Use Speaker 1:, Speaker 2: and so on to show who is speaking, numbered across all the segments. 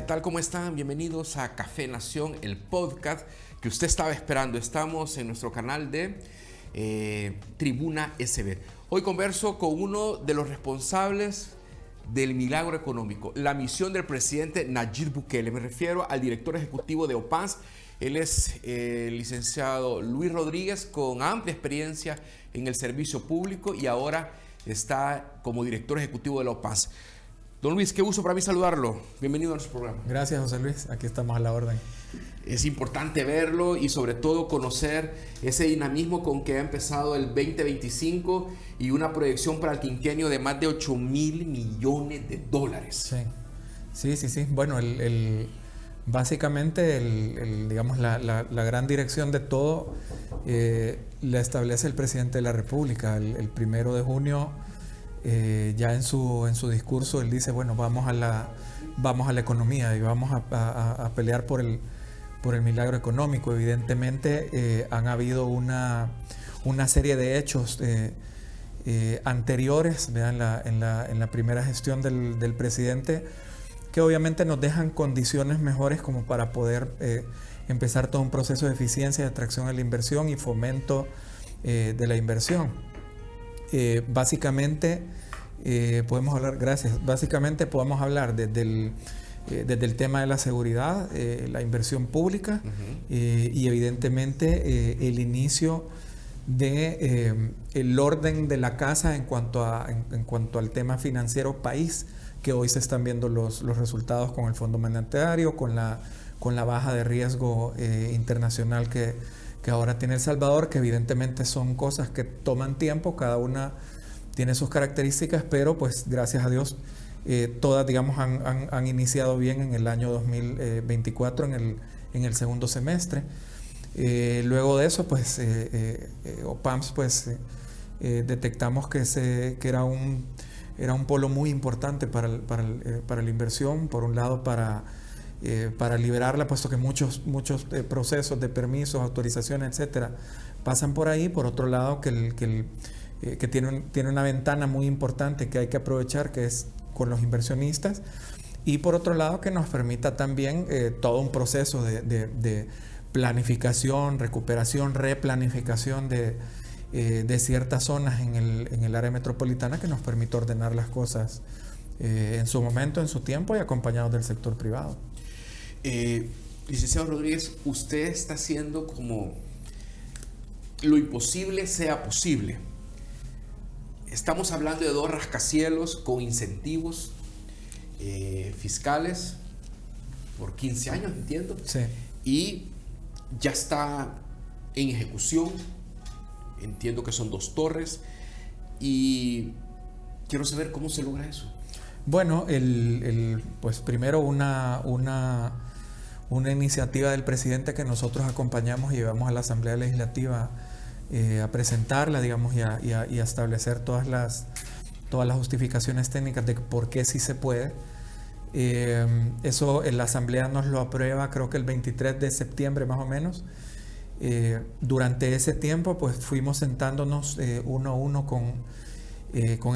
Speaker 1: tal? ¿Cómo están? Bienvenidos a Café Nación, el podcast que usted estaba esperando. Estamos en nuestro canal de Tribuna SB. Hoy converso con uno de los responsables del milagro económico, la misión del presidente Nayib Bukele. Me refiero al director ejecutivo de OPANS. Él es el licenciado Luis Rodríguez, con amplia experiencia en el servicio público y ahora está como director ejecutivo de la OPANS. Don Luis, qué gusto para mí saludarlo. Bienvenido a nuestro programa.
Speaker 2: Gracias, José Luis. Aquí estamos a la orden.
Speaker 1: Es importante verlo y sobre todo conocer ese dinamismo con que ha empezado el 2025 y una proyección para el quinquenio de más de 8,000 millones de dólares.
Speaker 2: Sí. Bueno, básicamente digamos, la gran dirección de todo la establece el presidente de la República. El 1 de junio, ya en su discurso, él dice, bueno, vamos a la economía y vamos a pelear por el milagro económico. Evidentemente han habido una serie de hechos anteriores, ¿verdad? en la primera gestión del presidente, que obviamente nos dejan condiciones mejores como para poder empezar todo un proceso de eficiencia, de atracción a la inversión y fomento de la inversión. Básicamente podemos hablar desde el tema de la seguridad, la inversión pública, y evidentemente el inicio de el orden de la casa en cuanto al tema financiero país, que hoy se están viendo los resultados con el Fondo Monetario, con la baja de riesgo internacional que ahora tiene El Salvador, que evidentemente son cosas que toman tiempo, cada una tiene sus características, pero pues gracias a Dios todas, digamos, han iniciado bien en el año 2024, en el segundo semestre. Luego de eso, pues OPAMS, pues detectamos que era un polo muy importante para la inversión, por un lado para liberarla, puesto que muchos procesos de permisos, autorizaciones, etcétera, pasan por ahí. Por otro lado, que tiene una ventana muy importante que hay que aprovechar, que es con los inversionistas, y por otro lado que nos permita también todo un proceso de planificación, recuperación, replanificación de ciertas zonas en el área metropolitana, que nos permite ordenar las cosas en su momento, en su tiempo, y acompañados del sector privado.
Speaker 1: Licenciado Rodríguez, usted está haciendo como lo imposible sea posible. Estamos hablando de 2 rascacielos con incentivos fiscales por 15 años, entiendo.
Speaker 2: Sí.
Speaker 1: Y ya está en ejecución. Entiendo que son 2 torres. Y quiero saber cómo se logra eso.
Speaker 2: Bueno, pues primero una iniciativa del presidente que nosotros acompañamos y llevamos a la Asamblea Legislativa a presentarla, digamos, y a establecer todas las justificaciones técnicas de por qué sí se puede. Eso en la Asamblea nos lo aprueba, creo que el 23 de septiembre más o menos. Durante ese tiempo, pues fuimos sentándonos uno a uno con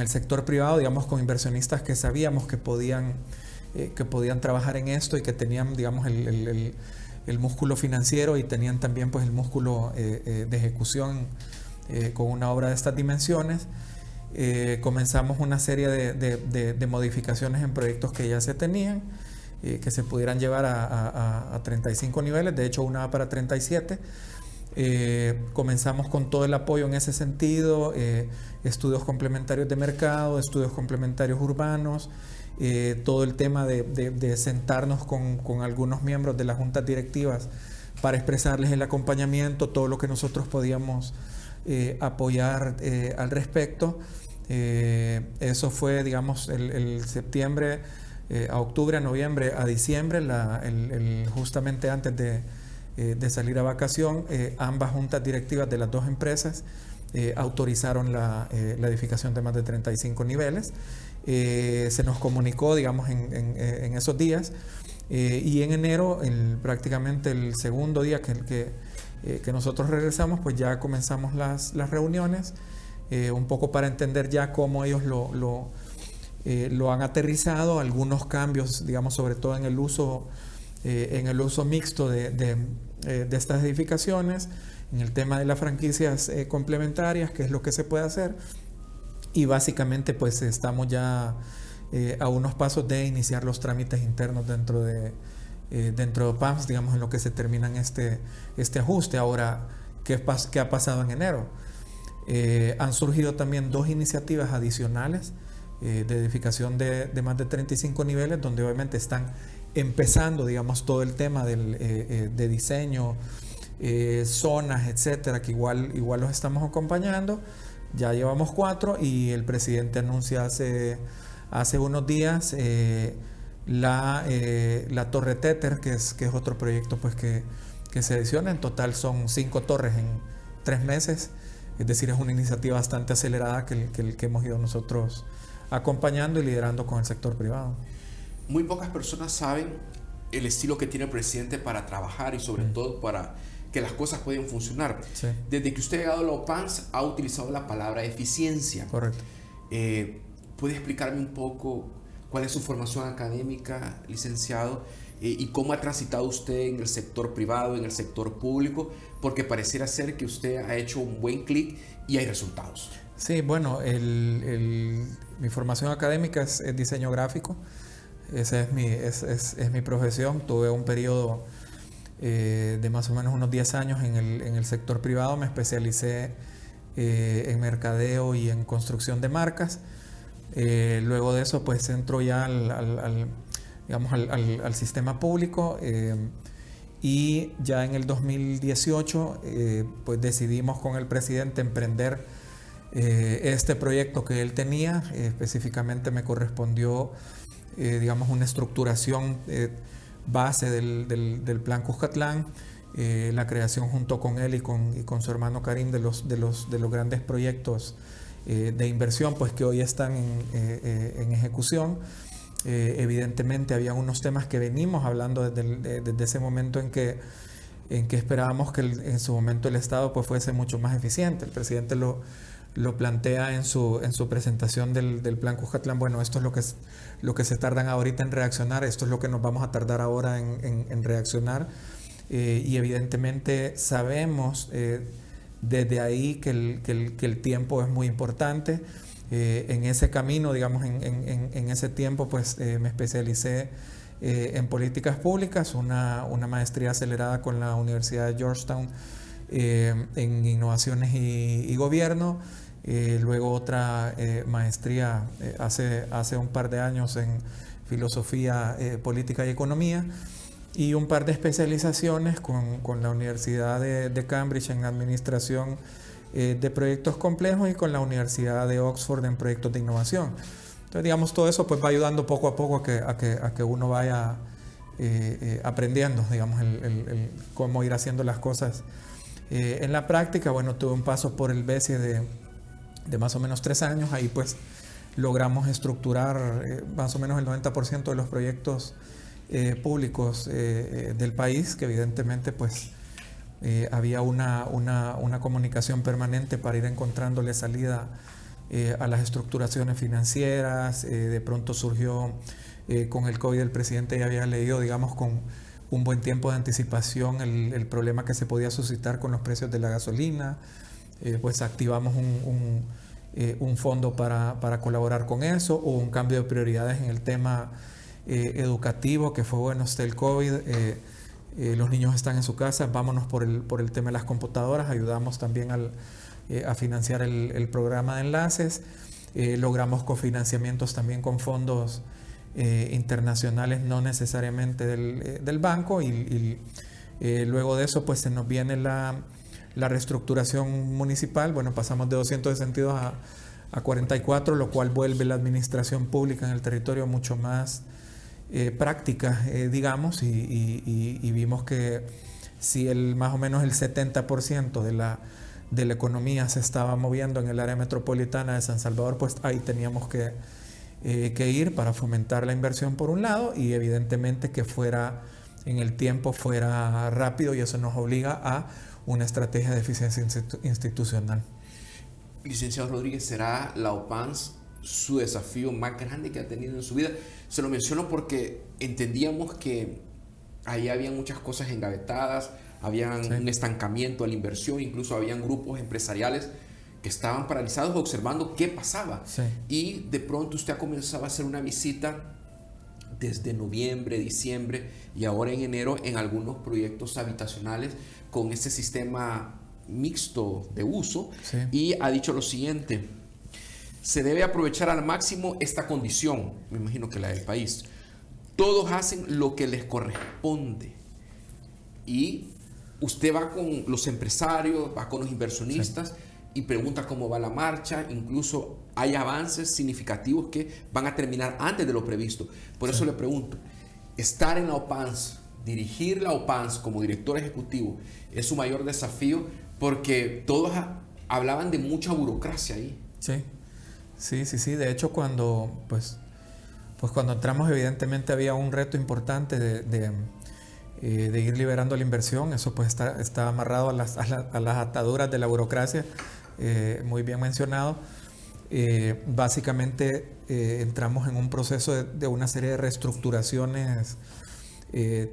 Speaker 2: el sector privado, digamos, con inversionistas que sabíamos que podían trabajar en esto y que tenían, digamos, el músculo financiero, y tenían también, pues, el músculo de ejecución con una obra de estas dimensiones. Comenzamos una serie de modificaciones en proyectos que ya se tenían, que se pudieran llevar a 35 niveles, de hecho una va para 37. Comenzamos con todo el apoyo en ese sentido, estudios complementarios de mercado, estudios complementarios urbanos, todo el tema de sentarnos con algunos miembros de las juntas directivas para expresarles el acompañamiento, todo lo que nosotros podíamos apoyar al respecto. Eso fue, digamos, el septiembre a octubre, a noviembre, a diciembre, justamente antes de salir a vacación. Ambas juntas directivas de las 2 empresas autorizaron la edificación de más de 35 niveles. Se nos comunicó, digamos, en esos días, y en enero, prácticamente el segundo día que nosotros regresamos, pues ya comenzamos las reuniones, un poco para entender ya cómo ellos lo han aterrizado, algunos cambios, digamos, sobre todo en el uso mixto de estas edificaciones, en el tema de las franquicias complementarias, qué es lo que se puede hacer. Y básicamente pues estamos ya a unos pasos de iniciar los trámites internos dentro de OPAMS, digamos, en lo que se termina en este ajuste. Ahora, ¿qué ha pasado en enero? Han surgido también 2 iniciativas adicionales de edificación de más de 35 niveles, donde obviamente están empezando, digamos, todo el tema de diseño, zonas, etcétera, que igual los estamos acompañando. Ya llevamos 4 y el presidente anuncia hace unos días la Torre Tether, que es otro proyecto pues que se adiciona. En total son 5 torres en 3 meses. Es decir, es una iniciativa bastante acelerada que hemos ido nosotros acompañando y liderando con el sector privado.
Speaker 1: Muy pocas personas saben el estilo que tiene el presidente para trabajar y sobre todo para que las cosas puedan funcionar. Sí. Desde que usted ha llegado a la OPAMS ha utilizado la palabra eficiencia.
Speaker 2: Correcto.
Speaker 1: ¿Puede explicarme un poco cuál es su formación académica, licenciado? ¿Y cómo ha transitado usted en el sector privado, en el sector público? Porque pareciera ser que usted ha hecho un buen clic y hay resultados.
Speaker 2: Sí, bueno, mi formación académica es diseño gráfico. Esa es mi profesión. Tuve un periodo de más o menos unos 10 años en el sector privado. Me especialicé en mercadeo y en construcción de marcas. Luego de eso pues entro ya al sistema público, y ya en el 2018 pues decidimos con el presidente emprender este proyecto que él tenía. Específicamente me correspondió una estructuración base del Plan Cuscatlán, la creación junto con él y con su hermano Karim de los grandes proyectos de inversión pues que hoy están en ejecución. Evidentemente había unos temas que venimos hablando desde ese momento en que esperábamos que en su momento el Estado pues fuese mucho más eficiente. El presidente lo plantea en su presentación del Plan Cuscatlán. Bueno, esto es lo que se tardan ahorita en reaccionar, esto es lo que nos vamos a tardar ahora en reaccionar, y evidentemente sabemos desde ahí que el tiempo es muy importante. En ese camino, digamos, en ese tiempo, pues me especialicé en políticas públicas, una maestría acelerada con la Universidad de Georgetown en innovaciones y gobierno. Luego otra maestría hace un par de años en filosofía política y economía, y un par de especializaciones con la Universidad de Cambridge en administración de proyectos complejos y con la Universidad de Oxford en proyectos de innovación. Entonces, digamos, todo eso pues va ayudando poco a poco a que uno vaya aprendiendo, digamos, el cómo ir haciendo las cosas en la práctica. Bueno, tuve un paso por el BESIE de más o menos 3 años. Ahí pues logramos estructurar más o menos el 90% de los proyectos públicos del país, que evidentemente pues había una comunicación permanente para ir encontrándole salida a las estructuraciones financieras. De pronto surgió con el COVID, el presidente ya había leído, digamos, con un buen tiempo de anticipación el problema que se podía suscitar con los precios de la gasolina. Pues activamos un fondo para colaborar con eso. Hubo un cambio de prioridades en el tema educativo, que fue bueno, hasta el COVID. Los niños están en su casa, vámonos por el tema de las computadoras. Ayudamos también a financiar el programa de enlaces. Logramos cofinanciamientos también con fondos internacionales, no necesariamente del banco, y luego de eso pues se nos viene la reestructuración municipal. Bueno, pasamos de 262 a 44, lo cual vuelve la administración pública en el territorio mucho más práctica, digamos, y vimos que si más o menos el 70% de la economía se estaba moviendo en el área metropolitana de San Salvador, pues ahí teníamos que ir para fomentar la inversión por un lado, y evidentemente que fuera en el tiempo, fuera rápido, y eso nos obliga a una estrategia de eficiencia institucional.
Speaker 1: Licenciado Rodríguez, ¿será la OPAMS su desafío más grande que ha tenido en su vida? Se lo menciono porque entendíamos que ahí había muchas cosas engavetadas, había un estancamiento a la inversión, incluso habían grupos empresariales que estaban paralizados observando qué pasaba.
Speaker 2: Sí.
Speaker 1: Y de pronto usted ha comenzado a hacer una visita desde noviembre, diciembre y ahora en enero en algunos proyectos habitacionales con este sistema mixto de uso.
Speaker 2: Sí.
Speaker 1: Y ha dicho lo siguiente: se debe aprovechar al máximo esta condición, me imagino que la del país. Todos hacen lo que les corresponde. Y usted va con los empresarios, va con los inversionistas y pregunta cómo va la marcha. Incluso hay avances significativos que van a terminar antes de lo previsto. Por eso le pregunto, estar en la OPANS, dirigir la OPANS como director ejecutivo, es su mayor desafío, porque todos hablaban de mucha burocracia ahí.
Speaker 2: Sí. De hecho, cuando cuando entramos, evidentemente había un reto importante de ir liberando la inversión. Eso pues está amarrado a las ataduras de la burocracia, muy bien mencionado. Básicamente entramos en un proceso de una serie de reestructuraciones,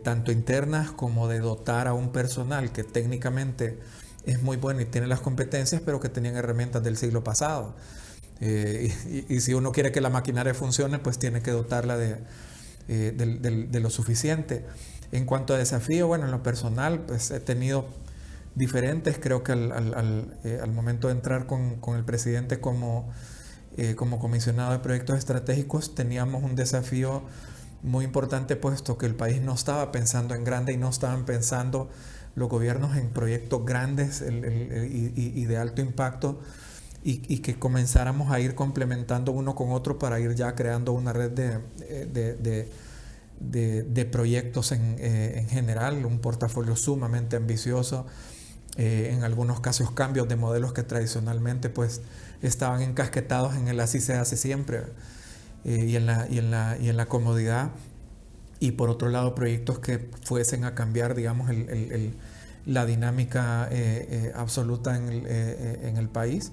Speaker 2: tanto internas como de dotar a un personal que técnicamente es muy bueno y tiene las competencias, pero que tenían herramientas del siglo pasado. Y si uno quiere que la maquinaria funcione, pues tiene que dotarla de lo suficiente. En cuanto a desafío, bueno, en lo personal, pues he tenido diferentes. Creo que al momento de entrar con el presidente como comisionado de proyectos estratégicos, teníamos un desafío muy importante, puesto que el país no estaba pensando en grande y no estaban pensando los gobiernos en proyectos grandes y de alto impacto, y que comenzáramos a ir complementando uno con otro para ir ya creando una red de proyectos en general, un portafolio sumamente ambicioso, en algunos casos cambios de modelos que tradicionalmente pues estaban encasquetados en el así se hace siempre, y en la comodidad, y por otro lado proyectos que fuesen a cambiar, digamos, la dinámica absoluta en el país.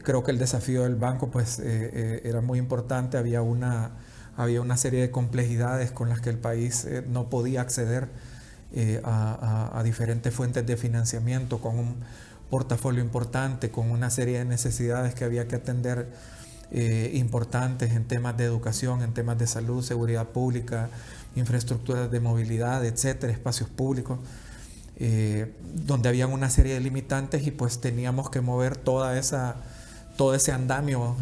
Speaker 2: Creo que el desafío del banco pues era muy importante. Había una serie de complejidades con las que el país no podía acceder a diferentes fuentes de financiamiento, con un portafolio importante, con una serie de necesidades que había que atender, importantes en temas de educación, en temas de salud, seguridad pública, infraestructuras de movilidad, etcétera, espacios públicos, donde habían una serie de limitantes, y pues teníamos que mover todo ese andamio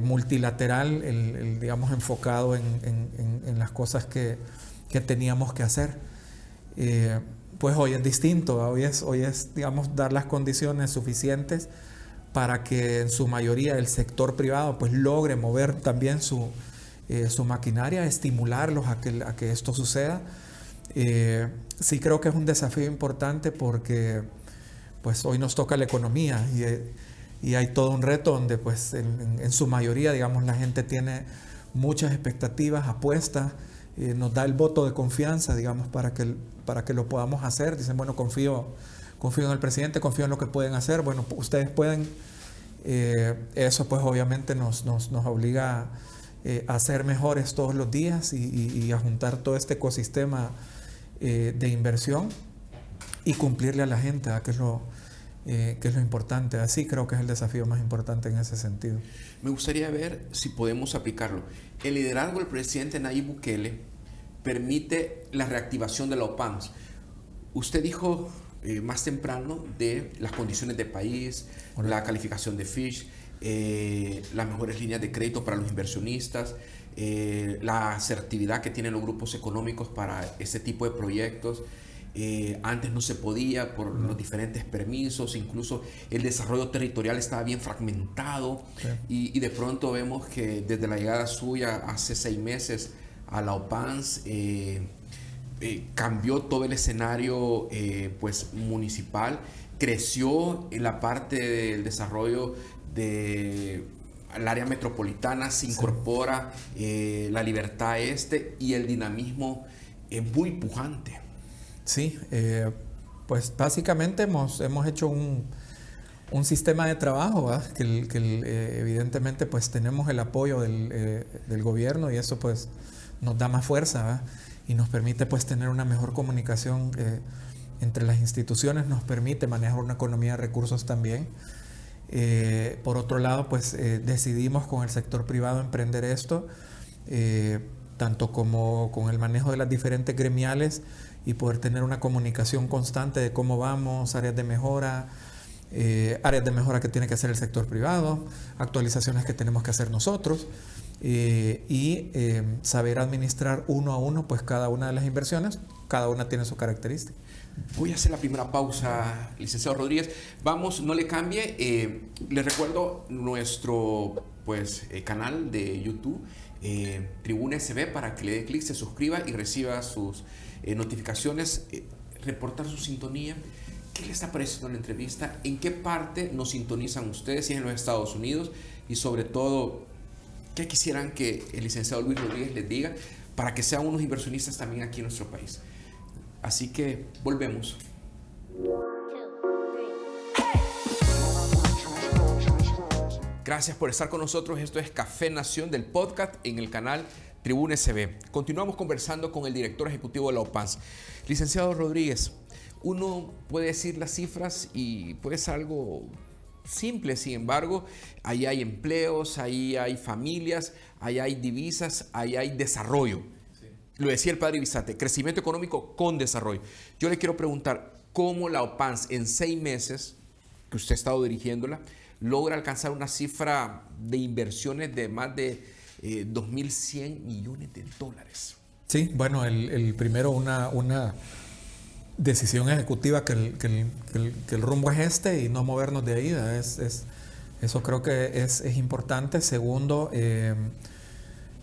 Speaker 2: multilateral, digamos, enfocado en las cosas que teníamos que hacer. Pues hoy es distinto. Hoy es, digamos, dar las condiciones suficientes para que en su mayoría el sector privado pues logre mover también su maquinaria, estimularlos a que esto suceda. Sí creo que es un desafío importante, porque pues hoy nos toca la economía, y hay todo un reto donde pues en su mayoría, digamos, la gente tiene muchas expectativas, apuestas, nos da el voto de confianza, digamos, para que lo podamos hacer. Dicen, bueno, confío en el presidente, confío en lo que pueden hacer. Bueno, ustedes pueden. Eso pues obviamente nos obliga a ser mejores todos los días, y a juntar todo este ecosistema de inversión y cumplirle a la gente, que es lo importante. Así creo que es el desafío más importante en ese sentido.
Speaker 1: Me gustaría ver si podemos aplicarlo. El liderazgo del presidente Nayib Bukele permite la reactivación de la OPANS. Usted dijo más temprano de las condiciones de país, la calificación de Fitch, las mejores líneas de crédito para los inversionistas, la asertividad que tienen los grupos económicos para ese tipo de proyectos. Antes no se podía por los diferentes permisos, incluso el desarrollo territorial estaba bien fragmentado, y de pronto vemos que desde la llegada suya hace 6 meses a la OPANS cambió todo el escenario pues municipal, creció en la parte del desarrollo del área metropolitana, se incorpora la Libertad y el dinamismo es muy pujante.
Speaker 2: Sí, pues básicamente hemos hecho un sistema de trabajo, ¿verdad? Evidentemente pues tenemos el apoyo del gobierno y eso pues nos da más fuerza, ¿verdad? Y nos permite pues tener una mejor comunicación entre las instituciones, nos permite manejar una economía de recursos también. Por otro lado, pues decidimos con el sector privado emprender esto, tanto como con el manejo de las diferentes gremiales y poder tener una comunicación constante de cómo vamos, áreas de mejora que tiene que hacer el sector privado, actualizaciones que tenemos que hacer nosotros y saber administrar uno a uno pues cada una de las inversiones, cada una tiene su característica.
Speaker 1: Voy a hacer la primera pausa, licenciado Rodríguez. Vamos, no le cambie. Les recuerdo nuestro canal de YouTube, Tribuna SB, para que le dé clic, se suscriba y reciba sus notificaciones, reportar su sintonía. ¿Qué le está pareciendo la entrevista? ¿En qué parte nos sintonizan ustedes, si es en los Estados Unidos? Y sobre todo, ¿qué quisieran que el licenciado Luis Rodríguez les diga para que sean unos inversionistas también aquí en nuestro país? Así que volvemos. Gracias por estar con nosotros. Esto es Café Nación del podcast en el canal Tribuna SB. Continuamos conversando con el director ejecutivo de la OPANS. Licenciado Rodríguez, uno puede decir las cifras y puede ser algo simple, sin embargo, ahí hay empleos, ahí hay familias, ahí hay divisas, ahí hay desarrollo. Lo decía el padre Bisate, crecimiento económico con desarrollo. Yo le quiero preguntar, ¿cómo la OPANS en 6 meses, que usted ha estado dirigiéndola, logra alcanzar una cifra de inversiones de más de 2.100 millones de dólares?
Speaker 2: Sí, bueno, el primero una decisión ejecutiva que el rumbo es este y no movernos de ahí. Eso creo que es importante. Segundo,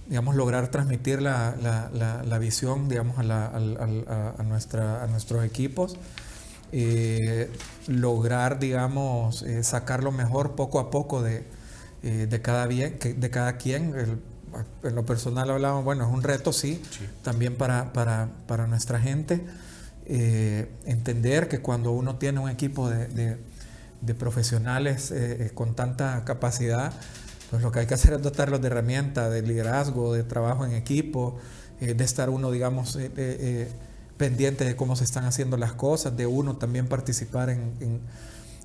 Speaker 2: digamos, lograr transmitir la visión, digamos, a nuestros equipos, lograr, digamos, sacar lo mejor poco a poco de cada quien. En lo personal hablábamos, bueno, es un reto, sí. También para nuestra gente, entender que cuando uno tiene un equipo de profesionales con tanta capacidad, pues lo que hay que hacer es dotarlos de herramientas, de liderazgo, de trabajo en equipo, de estar uno, digamos, pendiente de cómo se están haciendo las cosas, de uno también participar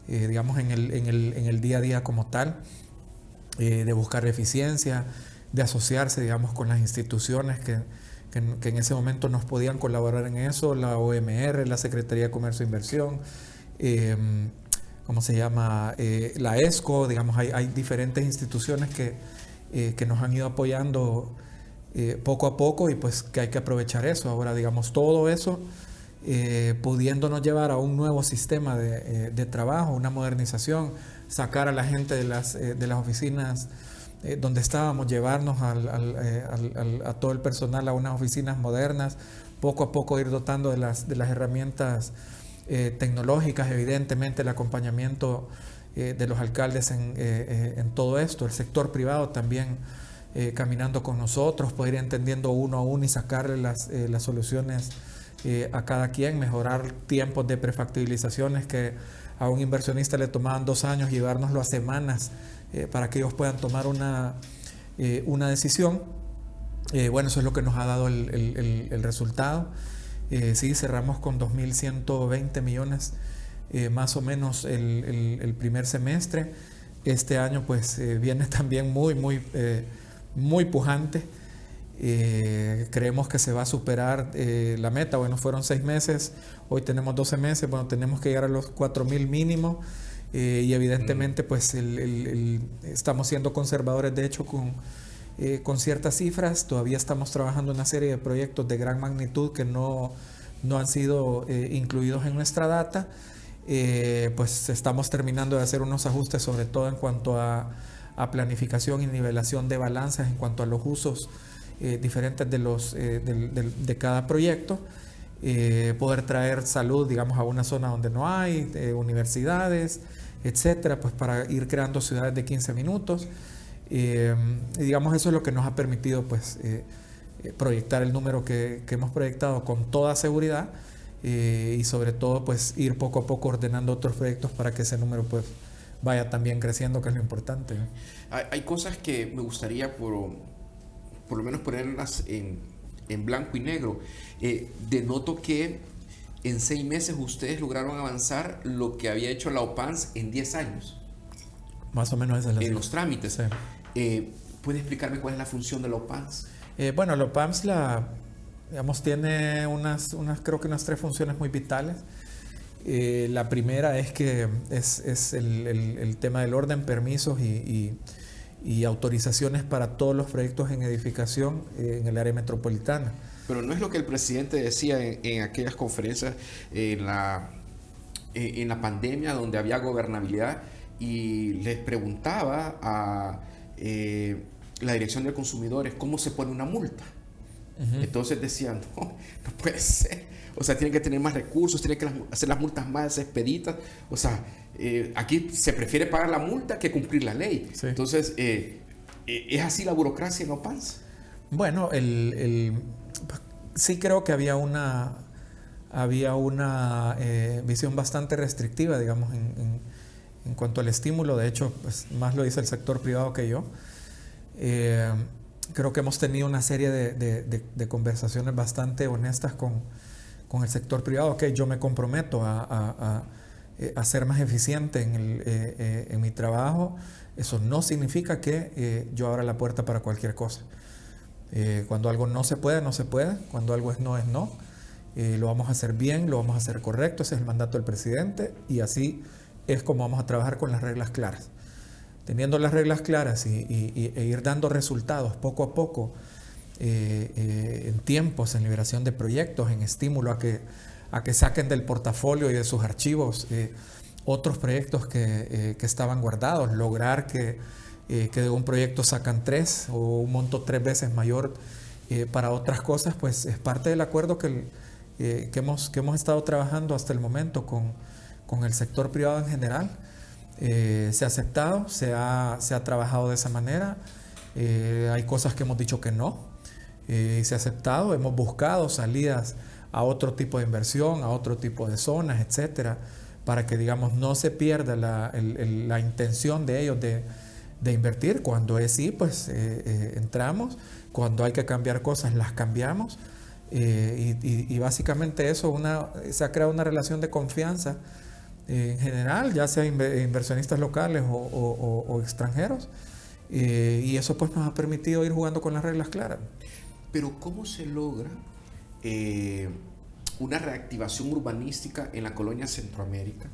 Speaker 2: digamos, en el día a día como tal, de buscar eficiencia, de asociarse, digamos, con las instituciones que en ese momento nos podían colaborar en eso, la OMR, la Secretaría de Comercio e Inversión, ¿cómo se llama? La ESCO, digamos, hay diferentes instituciones que nos han ido apoyando poco a poco y pues que hay que aprovechar eso. Ahora, digamos, todo eso pudiéndonos llevar a un nuevo sistema de trabajo, una modernización, sacar a la gente de las oficinas donde estábamos, llevarnos a todo el personal a unas oficinas modernas, poco a poco ir dotando de las herramientas tecnológicas, evidentemente el acompañamiento de los alcaldes en todo esto, el sector privado también caminando con nosotros, poder ir entendiendo uno a uno y sacarle las soluciones a cada quien, mejorar tiempos de prefactibilizaciones que a un inversionista le tomaban 2 años, llevárnoslo a semanas para que ellos puedan tomar una decisión. Bueno, eso es lo que nos ha dado el resultado. Sí, cerramos con 2.120 millones más o menos el primer semestre. Este año pues viene también muy pujante. Creemos que se va a superar la meta. Bueno, fueron 6 meses, hoy tenemos 12 meses, bueno, tenemos que llegar a los 4.000 mínimo y evidentemente pues estamos siendo conservadores, de hecho, con ciertas cifras. Todavía estamos trabajando en una serie de proyectos de gran magnitud que no han sido incluidos en nuestra data. Pues estamos terminando de hacer unos ajustes, sobre todo en cuanto a planificación y nivelación de balanzas en cuanto a los usos diferentes de cada proyecto, poder traer salud, digamos, a una zona donde no hay, universidades, etcétera, pues para ir creando ciudades de 15 minutos. Y digamos, eso es lo que nos ha permitido pues proyectar el número que hemos proyectado con toda seguridad, y sobre todo pues ir poco a poco ordenando otros proyectos para que ese número pues vaya también creciendo, que es lo importante.
Speaker 1: Hay cosas que me gustaría por lo menos ponerlas en blanco y negro. Denoto que en 6 meses ustedes lograron avanzar lo que había hecho la OPANS en 10 años.
Speaker 2: Más o menos esa es la
Speaker 1: en los trámites.
Speaker 2: Sí.
Speaker 1: ¿Puede explicarme cuál es la función de la OPANS?
Speaker 2: Bueno, la OPANS digamos, tiene creo que unas 3 funciones muy vitales. La primera es que es el tema del orden, permisos y autorizaciones para todos los proyectos en edificación en el área metropolitana.
Speaker 1: Pero no es lo que el presidente decía en aquellas conferencias en la pandemia, donde había gobernabilidad, y les preguntaba a la Dirección de Consumidores cómo se pone una multa. Entonces decían, no puede ser. O sea, tienen que tener más recursos, tienen que hacer las multas más expeditas. O sea, aquí se prefiere pagar la multa que cumplir la ley. Sí. Entonces, ¿es así la burocracia en OPANS?
Speaker 2: Bueno, sí creo que había una visión bastante restrictiva, digamos, en cuanto al estímulo. De hecho, pues, más lo dice el sector privado que yo. Creo que hemos tenido una serie de conversaciones bastante honestas con el sector privado. Que yo me comprometo a ser más eficiente en mi trabajo. Eso no significa que yo abra la puerta para cualquier cosa. Cuando algo no se puede, no se puede. Cuando algo es no, es no. Lo vamos a hacer bien, lo vamos a hacer correcto. Ese es el mandato del presidente, y así es como vamos a trabajar, con las reglas claras. Teniendo las reglas claras e ir dando resultados poco a poco, en tiempos, en liberación de proyectos, en estímulo a que saquen del portafolio y de sus archivos otros proyectos que estaban guardados, lograr que de un proyecto sacan 3 o un monto 3 veces mayor para otras cosas, pues es parte del acuerdo que hemos estado trabajando hasta el momento con el sector privado en general. Se ha aceptado, se ha trabajado de esa manera. Hay cosas que hemos dicho que no, se ha aceptado. Hemos buscado salidas a otro tipo de inversión, a otro tipo de zonas, etcétera, para que, digamos, no se pierda la intención de ellos de invertir. Cuando es sí, pues entramos. Cuando hay que cambiar cosas, las cambiamos. Y básicamente eso, se ha creado una relación de confianza en general, ya sea inversionistas locales o extranjeros, y eso pues nos ha permitido ir jugando con las reglas claras.
Speaker 1: Pero ¿cómo se logra una reactivación urbanística en la colonia Centroamérica?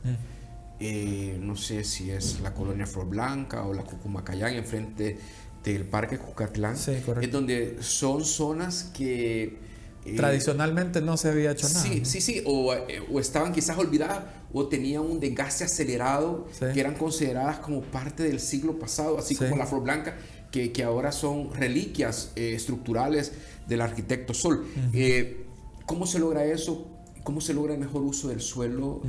Speaker 1: No sé si es la colonia Flor Blanca o la Cucumacayán, enfrente del Parque Cucatlán.
Speaker 2: Sí, correcto.
Speaker 1: Es donde son zonas que
Speaker 2: tradicionalmente no se había hecho nada.
Speaker 1: Sí, o estaban quizás olvidadas, o tenían un desgaste acelerado, sí, que eran consideradas como parte del siglo pasado, así, sí, como la Flor Blanca, que ahora son reliquias estructurales del arquitecto Sol. ¿Cómo se logra eso? ¿Cómo se logra el mejor uso del suelo,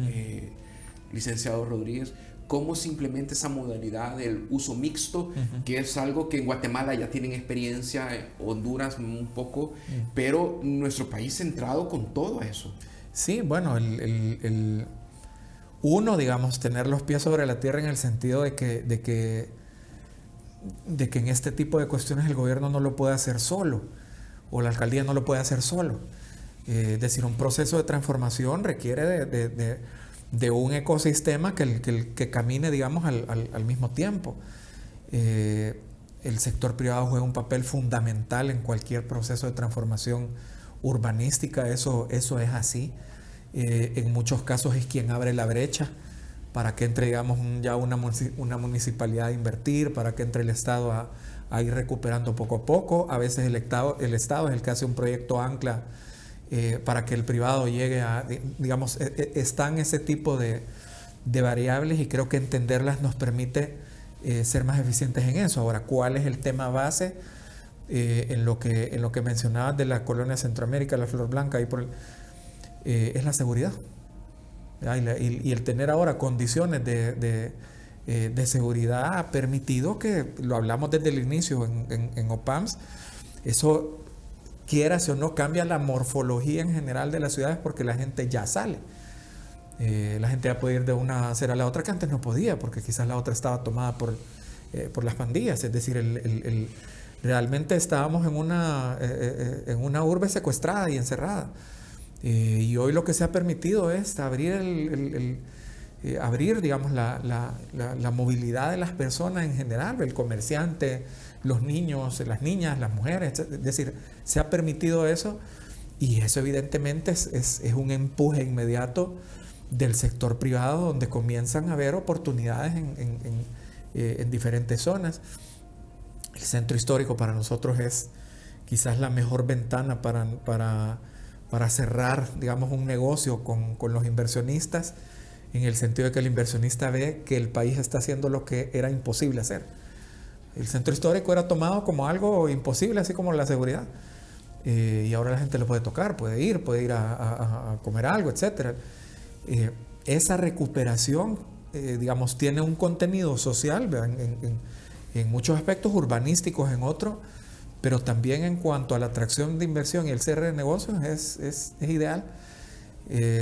Speaker 1: licenciado Rodríguez? ¿Cómo se implementa esa modalidad del uso mixto, que es algo que en Guatemala ya tienen experiencia, Honduras un poco, pero nuestro país centrado con todo eso?
Speaker 2: Sí, bueno, uno, digamos, tener los pies sobre la tierra, en el sentido de que en este tipo de cuestiones el gobierno no lo puede hacer solo, o la alcaldía no lo puede hacer solo. Es decir, un proceso de transformación requiere de un ecosistema que camine, digamos, al mismo tiempo. El sector privado juega un papel fundamental en cualquier proceso de transformación urbanística. Eso es así. En muchos casos es quien abre la brecha para que entre, digamos, ya una municipalidad a invertir, para que entre el Estado a ir recuperando poco a poco. A veces el Estado es el que hace un proyecto ancla para que el privado llegue a, digamos, están ese tipo de variables, y creo que entenderlas nos permite ser más eficientes en eso. Ahora, ¿cuál es el tema base? En lo que mencionabas de la colonia Centroamérica, la Flor Blanca, es la seguridad. Y el tener ahora condiciones de seguridad ha permitido que, lo hablamos desde el inicio en OPAMS, eso, quieras o no, cambia la morfología en general de las ciudades, porque la gente ya sale. La gente ya puede ir de una acera a la otra que antes no podía, porque quizás la otra estaba tomada por las pandillas. Es decir, realmente estábamos en una urbe secuestrada y encerrada. Y hoy lo que se ha permitido es abrir abrir, digamos, la movilidad de las personas en general, el comerciante, los niños, las niñas, las mujeres. Es decir, se ha permitido eso, y eso evidentemente es un empuje inmediato del sector privado, donde comienzan a haber oportunidades en diferentes zonas. El centro histórico para nosotros es quizás la mejor ventana para cerrar, digamos, un negocio con los inversionistas, en el sentido de que el inversionista ve que el país está haciendo lo que era imposible hacer. El centro histórico era tomado como algo imposible, así como la seguridad. Y ahora la gente lo puede tocar, puede ir a comer algo, etc. Esa recuperación, digamos, tiene un contenido social, en muchos aspectos, urbanísticos en otros, pero también en cuanto a la atracción de inversión y el cierre de negocios es ideal.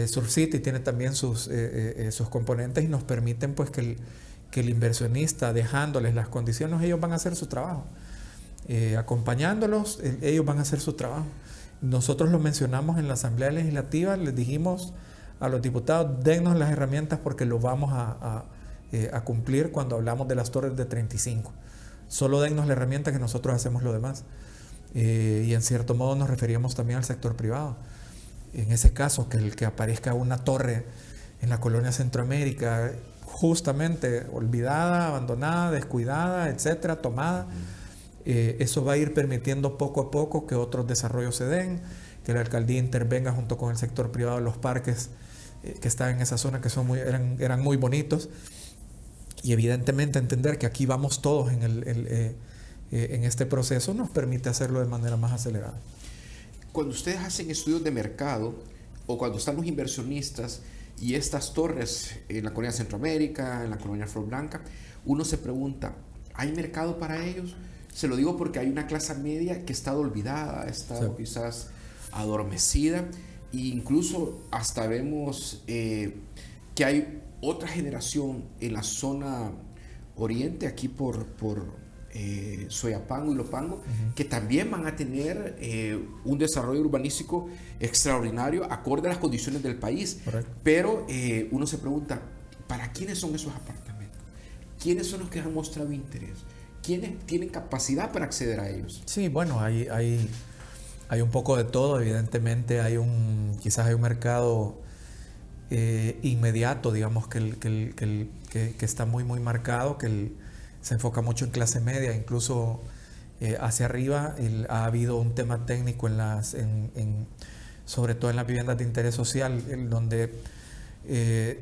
Speaker 2: Surf City tiene también sus componentes, y nos permiten pues que el inversionista, dejándoles las condiciones, ellos van a hacer su trabajo. Acompañándolos, ellos van a hacer su trabajo. Nosotros lo mencionamos en la Asamblea Legislativa, les dijimos a los diputados: dennos las herramientas, porque lo vamos a cumplir cuando hablamos de las torres de 35. Solo dennos la herramienta, que nosotros hacemos lo demás. Y en cierto modo nos referíamos también al sector privado. En ese caso, que aparezca una torre en la colonia Centroamérica, justamente olvidada, abandonada, descuidada, etcétera, tomada, eso va a ir permitiendo poco a poco que otros desarrollos se den, que la alcaldía intervenga junto con el sector privado en los parques que están en esa zona, que eran muy bonitos. Y evidentemente entender que aquí vamos todos en este proceso nos permite hacerlo de manera más acelerada.
Speaker 1: Cuando ustedes hacen estudios de mercado, o cuando están los inversionistas y estas torres en la colonia Centroamérica, en la colonia Flor Blanca, uno se pregunta: ¿hay mercado para ellos? Se lo digo porque hay una clase media que ha estado olvidada, ha estado quizás adormecida, e incluso hasta vemos que hay otra generación en la zona oriente, aquí por Soyapango y Lopango, que también van a tener un desarrollo urbanístico extraordinario acorde a las condiciones del país. Correcto. Pero uno se pregunta: ¿para quiénes son esos apartamentos? ¿Quiénes son los que han mostrado interés? ¿Quiénes tienen capacidad para acceder a ellos?
Speaker 2: Sí, bueno, hay un poco de todo. Evidentemente quizás hay un mercado inmediato, digamos, que está muy marcado, se enfoca mucho en clase media, incluso hacia arriba. Ha habido un tema técnico sobre todo en las viviendas de interés social, donde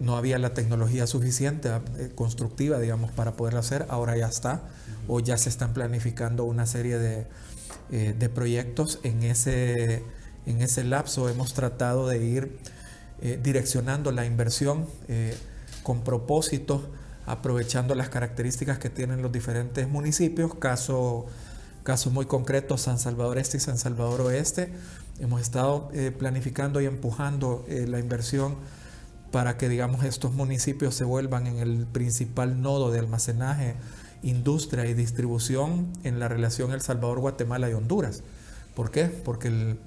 Speaker 2: no había la tecnología suficiente constructiva, digamos, para poderlo hacer. Ahora ya está, o ya se están planificando una serie de proyectos. En ese lapso hemos tratado de ir direccionando la inversión con propósitos, aprovechando las características que tienen los diferentes municipios. Caso muy concreto, San Salvador Este y San Salvador Oeste. Hemos estado planificando y empujando la inversión para que, digamos, estos municipios se vuelvan en el principal nodo de almacenaje, industria y distribución en la relación El Salvador, Guatemala y Honduras. ¿Por qué? Porque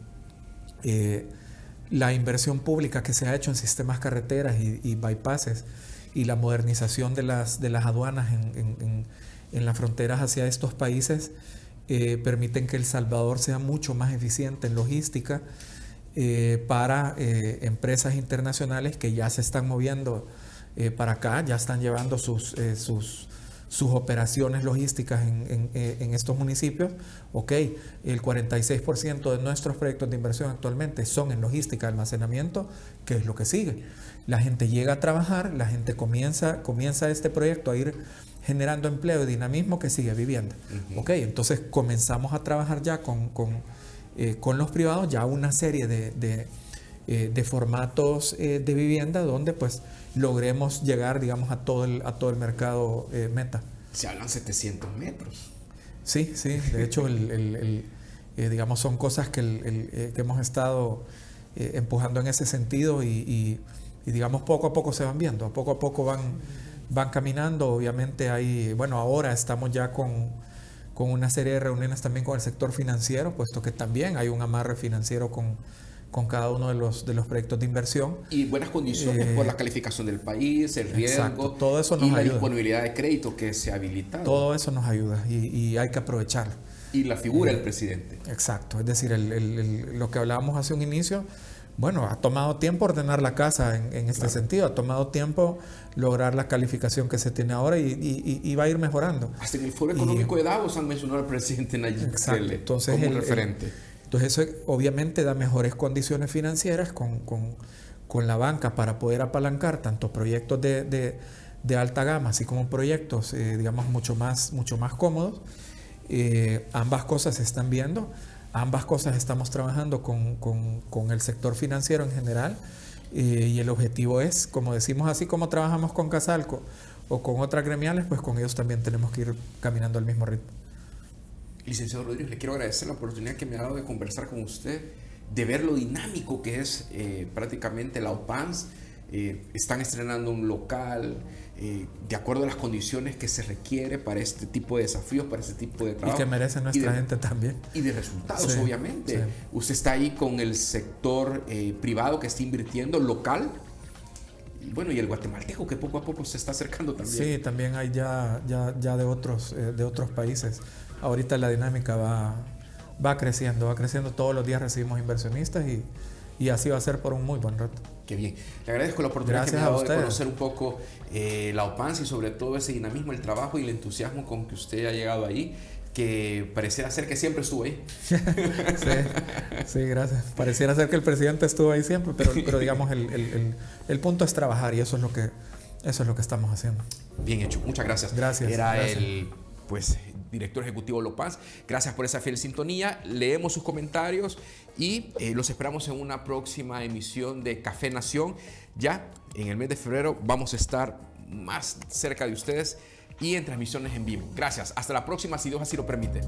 Speaker 2: la inversión pública que se ha hecho en sistemas carreteras y bypasses, y la modernización de las aduanas en las fronteras hacia estos países permiten que El Salvador sea mucho más eficiente en logística para empresas internacionales que ya se están moviendo para acá, ya están llevando sus operaciones logísticas en estos municipios. Ok, el 46% de nuestros proyectos de inversión actualmente son en logística, almacenamiento. ¿Qué es lo que sigue? La gente llega a trabajar, la gente comienza este proyecto a ir generando empleo y dinamismo, que sigue vivienda. Ok, entonces comenzamos a trabajar ya con los privados, ya una serie de formatos de vivienda donde pues logremos llegar, digamos, a todo el mercado meta.
Speaker 1: Se hablan 700 metros.
Speaker 2: Sí, de hecho digamos, son cosas que hemos estado empujando en ese sentido, y digamos poco a poco se van viendo, poco a poco van caminando. Obviamente ahora estamos ya con una serie de reuniones también con el sector financiero, puesto que también hay un amarre financiero con cada uno de los proyectos de inversión.
Speaker 1: Y buenas condiciones por la calificación del país, el riesgo,
Speaker 2: exacto, todo eso nos
Speaker 1: y la
Speaker 2: ayuda.
Speaker 1: Disponibilidad de crédito que se ha habilitado.
Speaker 2: Todo eso nos ayuda y hay que aprovecharlo.
Speaker 1: Y la figura del presidente.
Speaker 2: Exacto, es decir, lo que hablábamos hace un inicio, bueno, ha tomado tiempo ordenar la casa en este sentido, ha tomado tiempo lograr la calificación que se tiene ahora y va a ir mejorando.
Speaker 1: Hasta en el Foro Económico de Davos han mencionado al presidente Nayib Bukele
Speaker 2: entonces,
Speaker 1: como un referente.
Speaker 2: Entonces eso obviamente da mejores condiciones financieras con la banca para poder apalancar tanto proyectos de alta gama, así como proyectos, digamos, mucho más cómodos. Ambas cosas se están viendo, ambas cosas estamos trabajando con el sector financiero en general, y el objetivo es, como decimos, así como trabajamos con Casalco o con otras gremiales, pues con ellos también tenemos que ir caminando al mismo ritmo.
Speaker 1: Licenciado Rodríguez, le quiero agradecer la oportunidad que me ha dado de conversar con usted, de ver lo dinámico que es prácticamente la OPANS. Están estrenando un local de acuerdo a las condiciones que se requiere para este tipo de desafíos, para este tipo de trabajo.
Speaker 2: Y que merece nuestra gente también.
Speaker 1: Y de resultados,
Speaker 2: sí,
Speaker 1: obviamente.
Speaker 2: Sí.
Speaker 1: Usted está ahí con el sector privado que está invirtiendo local. Y bueno, y el guatemalteco que poco a poco se está acercando también.
Speaker 2: Sí, también hay ya de otros países. Ahorita la dinámica va creciendo. Todos los días recibimos inversionistas y así va a ser por un muy buen rato.
Speaker 1: Qué bien. Le agradezco la oportunidad que me ha dado de conocer un poco la OPANS y sobre todo ese dinamismo, el trabajo y el entusiasmo con que usted ha llegado ahí, que pareciera ser que siempre estuvo ahí.
Speaker 2: Sí, gracias. Pareciera ser que el presidente estuvo ahí siempre, pero digamos el punto es trabajar y eso es lo que estamos haciendo.
Speaker 1: Bien hecho. Muchas gracias.
Speaker 2: Gracias.
Speaker 1: El director ejecutivo Lopans. Gracias por esa fiel sintonía. Leemos sus comentarios y los esperamos en una próxima emisión de Café Nación. Ya en el mes de febrero vamos a estar más cerca de ustedes y en transmisiones en vivo. Gracias. Hasta la próxima, si Dios así lo permite.